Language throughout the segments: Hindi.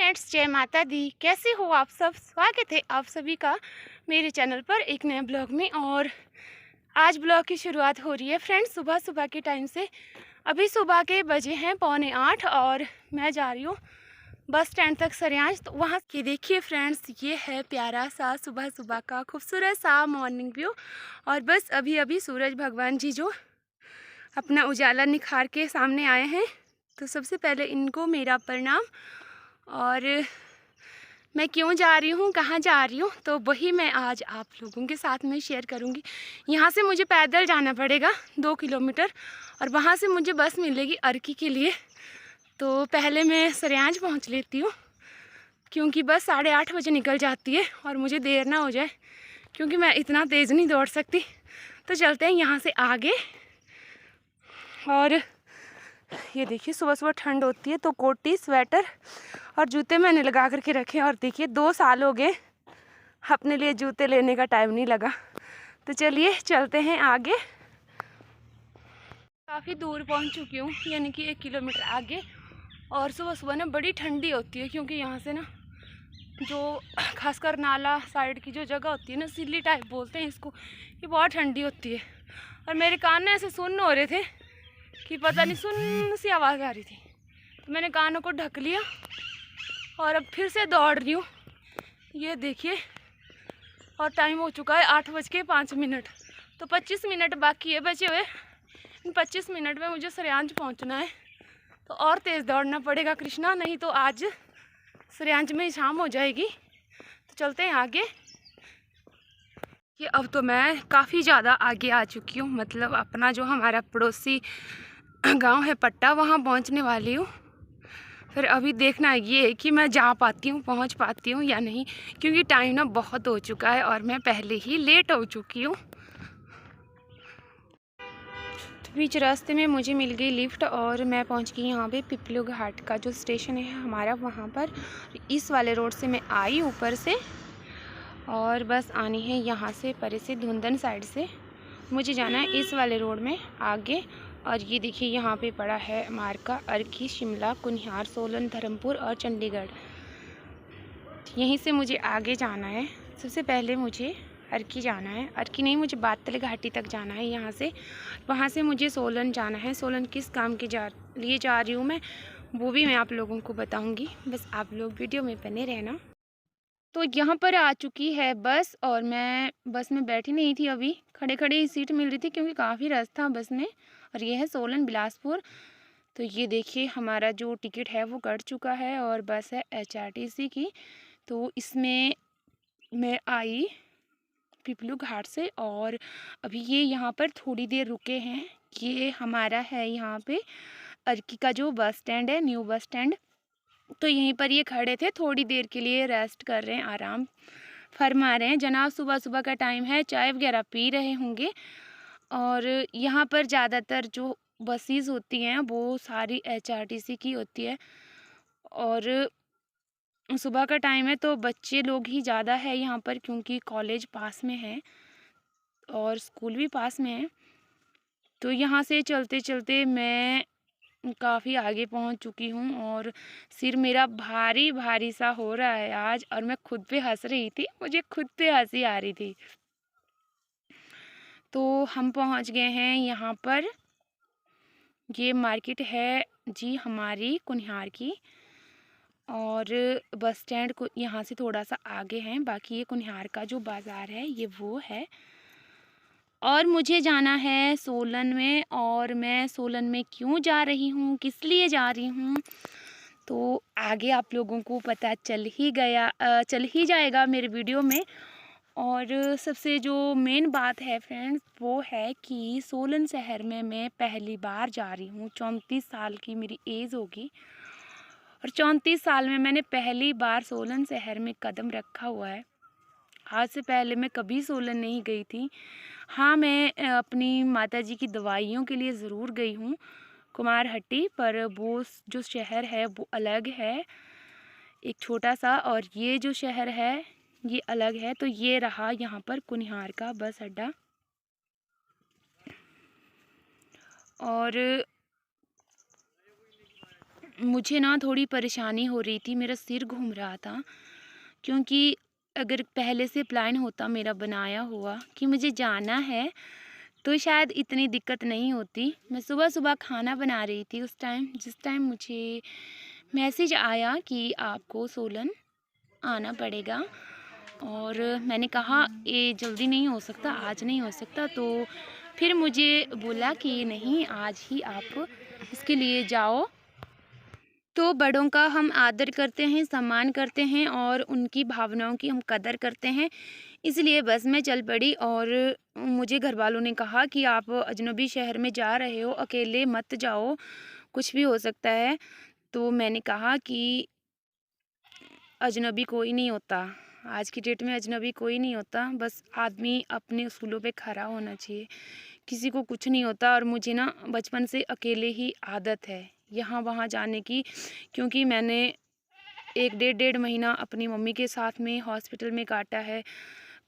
फ्रेंड्स, जय माता दी। कैसे हो आप सब? स्वागत है आप सभी का मेरे चैनल पर एक नए ब्लॉग में। और आज ब्लॉग की शुरुआत हो रही है फ्रेंड्स सुबह सुबह के टाइम से। अभी सुबह के बजे हैं 7:45 और मैं जा रही हूँ बस स्टैंड तक सरियांज। तो वहाँ की देखिए फ्रेंड्स, ये है प्यारा सा सुबह सुबह का खूबसूरत सा मॉर्निंग व्यू। और बस अभी अभी सूरज भगवान जी जो अपना उजाला निखार के सामने आए हैं, तो सबसे पहले इनको मेरा प्रणाम। और मैं क्यों जा रही हूँ, कहाँ जा रही हूँ, तो वही मैं आज आप लोगों के साथ में शेयर करूँगी। यहाँ से मुझे पैदल जाना पड़ेगा 2 किलोमीटर और वहाँ से मुझे बस मिलेगी अर्की के लिए। तो पहले मैं सरियांज पहुँच लेती हूँ क्योंकि बस 8:30 बजे निकल जाती है और मुझे देर ना हो जाए, क्योंकि मैं इतना तेज़ नहीं दौड़ सकती। तो चलते हैं यहाँ से आगे। और ये देखिए सुबह सुबह ठंड होती है तो कोटी, स्वेटर और जूते मैंने लगा करके रखे। और देखिए 2 साल हो गए अपने लिए जूते लेने का टाइम नहीं लगा। तो चलिए चलते हैं आगे। काफ़ी दूर पहुंच चुकी हूँ, यानी कि 1 किलोमीटर आगे। और सुबह सुबह ना बड़ी ठंडी होती है, क्योंकि यहाँ से ना जो खासकर नाला साइड की जो जगह होती है ना, सिल्ली टाइप बोलते हैं इसको, ये बहुत ठंडी होती है। और मेरे कान ना ऐसे सुन्न हो रहे थे कि पता नहीं सुन्न सी आवाज़ आ रही थी, तो मैंने कानों को ढक लिया और अब फिर से दौड़ रही हूँ। ये देखिए, और टाइम हो चुका है 8:05। तो 25 मिनट बाकी है बचे हुए। इन 25 मिनट में मुझे सरियांज पहुँचना है, तो और तेज़ दौड़ना पड़ेगा कृष्णा, नहीं तो आज सरियांज में ही शाम हो जाएगी। तो चलते हैं आगे। ये अब तो मैं काफ़ी ज़्यादा आगे आ चुकी हूँ, मतलब अपना जो हमारा पड़ोसी गांव है पट्टा, वहाँ पहुँचने वाली हूँ। फिर अभी देखना ये है कि मैं जा पाती हूँ, पहुँच पाती हूँ या नहीं, क्योंकि टाइम ना बहुत हो चुका है और मैं पहले ही लेट हो चुकी हूँ। तो बीच रास्ते में मुझे मिल गई लिफ्ट और मैं पहुँच गई यहाँ पे पिपलू घाट का जो स्टेशन है हमारा, वहाँ पर। इस वाले रोड से मैं आई ऊपर से, और बस आनी है यहाँ से परे से धुंधन साइड से। मुझे जाना है इस वाले रोड में आगे। और ये देखिए यहाँ पे पड़ा है मार्का अर्की, शिमला, कुनिहार, सोलन, धर्मपुर और चंडीगढ़। यहीं से मुझे आगे जाना है। सबसे पहले मुझे अर्की जाना है, अर्की नहीं, मुझे बातल घाटी तक जाना है यहाँ से। वहाँ से मुझे सोलन जाना है। सोलन किस काम के लिए जा रही हूँ मैं, वो भी मैं आप लोगों को बताऊँगी, बस आप लोग वीडियो में बने रहना। तो यहाँ पर आ चुकी है बस, और मैं बस में बैठी नहीं थी, अभी खड़े खड़े ही सीट मिल रही थी क्योंकि काफ़ी रश था बस में। और ये है सोलन बिलासपुर। तो ये देखिए हमारा जो टिकट है वो कट चुका है और बस है HRTC की। तो इसमें मैं आई पिपलू घाट से और अभी ये यहाँ पर थोड़ी देर रुके हैं। ये हमारा है यहाँ पे अर्की का जो बस स्टैंड है, न्यू बस स्टैंड। तो यहीं पर ये खड़े थे, थोड़ी देर के लिए रेस्ट कर रहे हैं, आराम फरमा रहे हैं। जनाब सुबह सुबह का टाइम है, चाय वगैरह पी रहे होंगे। और यहाँ पर ज़्यादातर जो बसेस होती हैं वो सारी HRTC की होती है। और सुबह का टाइम है तो बच्चे लोग ही ज़्यादा है यहाँ पर, क्योंकि कॉलेज पास में है और स्कूल भी पास में है। तो यहाँ से चलते चलते मैं काफ़ी आगे पहुंच चुकी हूं और सिर मेरा भारी भारी सा हो रहा है आज, और मैं खुद पे हंस रही थी, मुझे खुद पे हंसी आ रही थी। तो हम पहुंच गए हैं यहाँ पर। ये मार्केट है जी हमारी कुनिहार की, और बस स्टैंड को यहाँ से थोड़ा सा आगे है। बाकी ये कुनिहार का जो बाज़ार है ये वो है। और मुझे जाना है सोलन में, और मैं सोलन में क्यों जा रही हूँ, किस लिए जा रही हूँ, तो आगे आप लोगों को पता चल ही जाएगा मेरे वीडियो में। और सबसे जो मेन बात है फ्रेंड्स वो है कि सोलन शहर में मैं पहली बार जा रही हूँ। 34 साल की मेरी एज होगी और 34 साल में मैंने पहली बार सोलन शहर में कदम रखा हुआ है। आज से पहले मैं कभी सोलन नहीं गई थी। हाँ, मैं अपनी माताजी की दवाइयों के लिए ज़रूर गई हूँ कुमारहट्टी, पर वो जो शहर है वो अलग है, एक छोटा सा, और ये जो शहर है ये अलग है। तो ये रहा यहाँ पर कुनिहार का बस अड्डा। और मुझे ना थोड़ी परेशानी हो रही थी, मेरा सिर घूम रहा था, क्योंकि अगर पहले से प्लान होता मेरा बनाया हुआ कि मुझे जाना है, तो शायद इतनी दिक्कत नहीं होती। मैं सुबह-सुबह खाना बना रही थी उस टाइम, जिस टाइम मुझे मैसेज आया कि आपको सोलन आना पड़ेगा, और मैंने कहा ये जल्दी नहीं हो सकता, आज नहीं हो सकता। तो फिर मुझे बोला कि नहीं, आज ही आप इसके लिए जाओ। तो बड़ों का हम आदर करते हैं, सम्मान करते हैं और उनकी भावनाओं की हम कदर करते हैं। इसलिए बस मैं चल पड़ी, और मुझे घरवालों ने कहा कि आप अजनबी शहर में जा रहे हो, अकेले मत जाओ, कुछ भी हो सकता है। तो मैंने कहा कि अजनबी कोई नहीं होता, आज की डेट में अजनबी कोई नहीं होता, बस आदमी अपने उसूलों पे खरा होना चाहिए, किसी को कुछ नहीं होता। और मुझे ना बचपन से अकेले ही आदत है यहाँ वहाँ जाने की, क्योंकि मैंने एक डेढ़ महीना अपनी मम्मी के साथ में हॉस्पिटल में काटा है।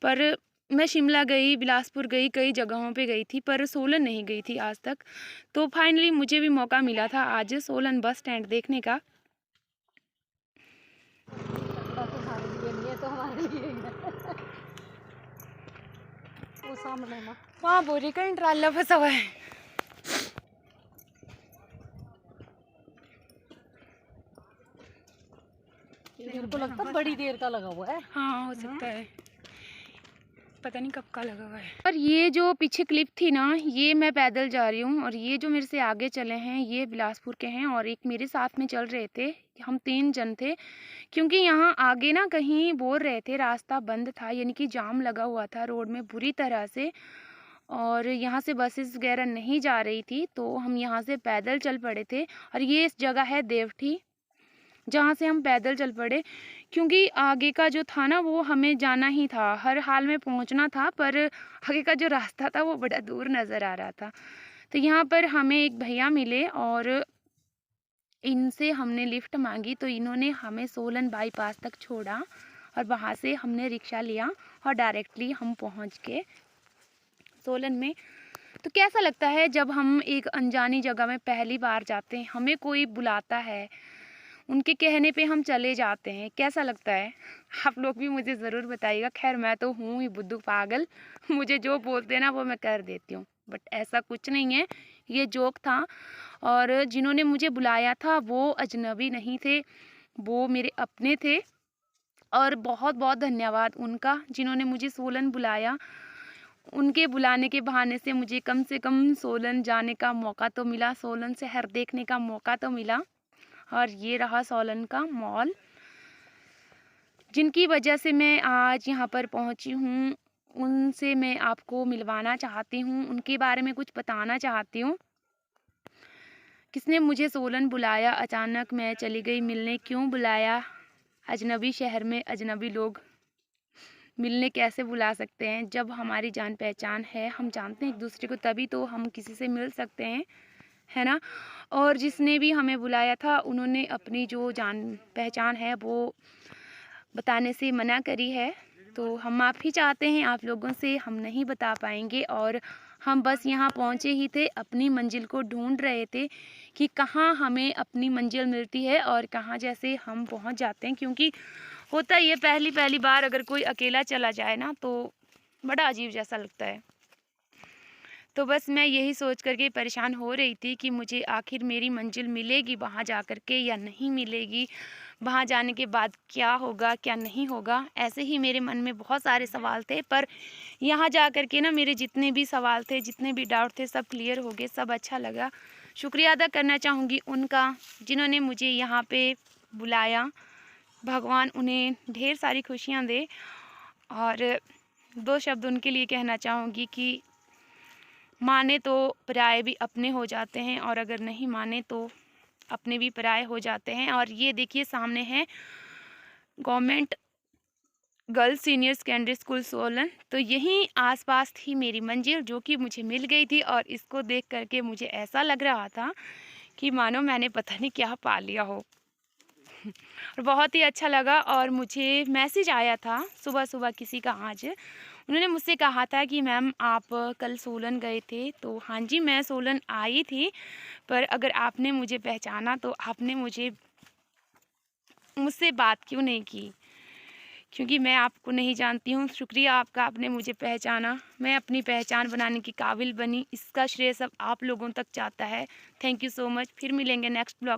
पर मैं शिमला गई, बिलासपुर गई, कई जगहों पे गई थी, पर सोलन नहीं गई थी आज तक। तो फाइनली मुझे भी मौका मिला था आज सोलन बस स्टैंड देखने का। वो सामने ना वहाँ बोरी का ट्राला फंसा हुआ है। मेरे को लगता है बड़ी देर का लगा हुआ है। हाँ, हो सकता है, पता नहीं कब का लगा हुआ है। और ये जो पीछे क्लिप थी ना, ये मैं पैदल जा रही हूँ, और ये जो मेरे से आगे चले हैं ये बिलासपुर के हैं, और एक मेरे साथ में चल रहे थे, हम 3 जन थे। क्योंकि यहाँ आगे ना कहीं बोल रहे थे रास्ता बंद था, यानी कि जाम लगा हुआ था रोड में बुरी तरह से, और यहाँ से बसेस वगैरह नहीं जा रही थी, तो हम यहाँ से पैदल चल पड़े थे। और ये इस जगह है देवठी, जहाँ से हम पैदल चल पड़े, क्योंकि आगे का जो था ना वो हमें जाना ही था, हर हाल में पहुँचना था, पर आगे का जो रास्ता था वो बड़ा दूर नज़र आ रहा था। तो यहाँ पर हमें एक भैया मिले, और इनसे हमने लिफ्ट मांगी, तो इन्होंने हमें सोलन बाईपास तक छोड़ा, और वहाँ से हमने रिक्शा लिया और डायरेक्टली हम पहुँच गए सोलन में। तो कैसा लगता है जब हम एक अनजानी जगह में पहली बार जाते हैं, हमें कोई बुलाता है, उनके कहने पे हम चले जाते हैं, कैसा लगता है? आप लोग भी मुझे ज़रूर बताइएगा। खैर मैं तो हूँ ही बुद्धू पागल, मुझे जो बोलते हैं ना वो मैं कर देती हूँ, बट ऐसा कुछ नहीं है, ये जोक था। और जिन्होंने मुझे बुलाया था वो अजनबी नहीं थे, वो मेरे अपने थे, और बहुत बहुत धन्यवाद उनका जिन्होंने मुझे सोलन बुलाया। उनके बुलाने के बहाने से मुझे कम से कम सोलन जाने का मौका तो मिला, सोलन शहर देखने का मौका तो मिला। और ये रहा सोलन का मॉल, जिनकी वजह से मैं आज यहाँ पर पहुँची हूँ। उनसे मैं आपको मिलवाना चाहती हूँ, उनके बारे में कुछ बताना चाहती हूँ। किसने मुझे सोलन बुलाया, अचानक मैं चली गई मिलने, क्यों बुलाया? अजनबी शहर में अजनबी लोग मिलने कैसे बुला सकते हैं? जब हमारी जान पहचान है, हम जानते हैं एक दूसरे को, तभी तो हम किसी से मिल सकते हैं, है ना? और जिसने भी हमें बुलाया था उन्होंने अपनी जो जान पहचान है वो बताने से मना करी है। तो हम माफ़ी चाहते हैं आप लोगों से, हम नहीं बता पाएंगे। और हम बस यहाँ पहुँचे ही थे, अपनी मंजिल को ढूंढ रहे थे कि कहाँ हमें अपनी मंजिल मिलती है और कहाँ जैसे हम पहुँच जाते हैं। क्योंकि होता ही है, पहली बार अगर कोई अकेला चला जाए ना तो बड़ा अजीब जैसा लगता है। तो बस मैं यही सोच करके परेशान हो रही थी कि मुझे आखिर मेरी मंजिल मिलेगी वहाँ जा कर के या नहीं मिलेगी, वहाँ जाने के बाद क्या होगा क्या नहीं होगा। ऐसे ही मेरे मन में बहुत सारे सवाल थे, पर यहाँ जा कर के ना मेरे जितने भी सवाल थे, जितने भी डाउट थे, सब क्लियर हो गए, सब अच्छा लगा। शुक्रिया अदा करना चाहूँगी उनका जिन्होंने मुझे यहाँ पे बुलाया। भगवान उन्हें ढेर सारी खुशियाँ दे। और 2 शब्द उनके लिए कहना चाहूँगी कि माने तो पराये भी अपने हो जाते हैं, और अगर नहीं माने तो अपने भी पराये हो जाते हैं। और ये देखिए सामने है government girls senior secondary school Solan. तो यहीं आसपास थी मेरी मंजिल, जो कि मुझे मिल गई थी, और इसको देख करके मुझे ऐसा लग रहा था कि मानो मैंने पता नहीं क्या पा लिया हो। और बहुत ही अच्छा लगा। और मुझे मैसेज आया था सुबह सुबह किसी का आज, उन्होंने मुझसे कहा था कि मैम आप कल सोलन गए थे, तो हाँ जी मैं सोलन आई थी, पर अगर आपने मुझे पहचाना तो आपने मुझसे बात क्यों नहीं की, क्योंकि मैं आपको नहीं जानती हूँ। शुक्रिया आपका, आपने मुझे पहचाना, मैं अपनी पहचान बनाने की काबिल बनी, इसका श्रेय सब आप लोगों तक जाता है। Thank you so much. फिर मिलेंगे नेक्स्ट ब्लॉग।